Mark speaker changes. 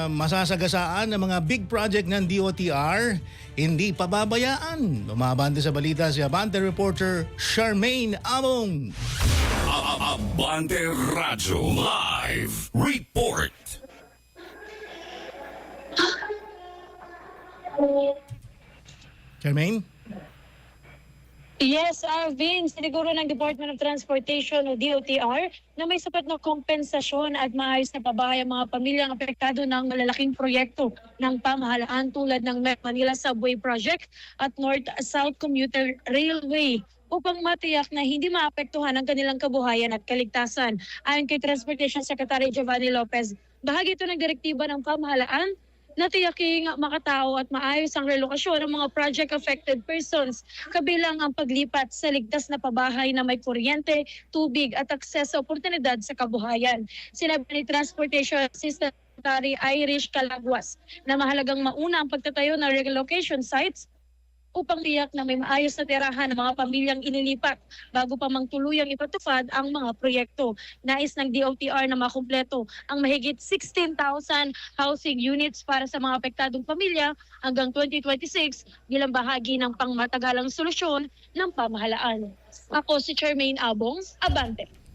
Speaker 1: masasagasaan ng mga big project ng DOTR, hindi pababayaan. Umabante sa balita si Abante reporter Charmaine Among.
Speaker 2: Abante Radyo Live Report.
Speaker 1: Charmaine?
Speaker 3: Yes, Alvin, siniguro ng Department of Transportation o DOTR na may sapat na kompensasyon at maayos na pabahay ang mga pamilyang apektado ng malalaking proyekto ng pamahalaan tulad ng Manila Subway Project at North-South Commuter Railway upang matiyak na hindi maapektuhan ang kanilang kabuhayan at kaligtasan. Ayon kay Transportation Secretary Giovanni Lopez, bahagi ito ng direktiba ng pamahalaan na tiyaking makatao at maayos ang relokasyon ng mga project-affected persons, kabilang ang paglipat sa ligtas na pabahay na may kuryente, tubig at akses sa oportunidad sa kabuhayan. Sinabi ni Transportation Assistant Secretary Irish Calaguas na mahalagang mauna ang pagtatayo ng relocation sites upang tiyak na may maayos na tirahan ng mga pamilyang inilipat bago pa mangtuluyang ipatupad ang mga proyekto. Nais ng DOTR na makumpleto ang mahigit 16,000 housing units para sa mga apektadong pamilya hanggang 2026 bilang bahagi ng pangmatagalang solusyon ng pamahalaan. Ako si Charmaine Abong, Abante.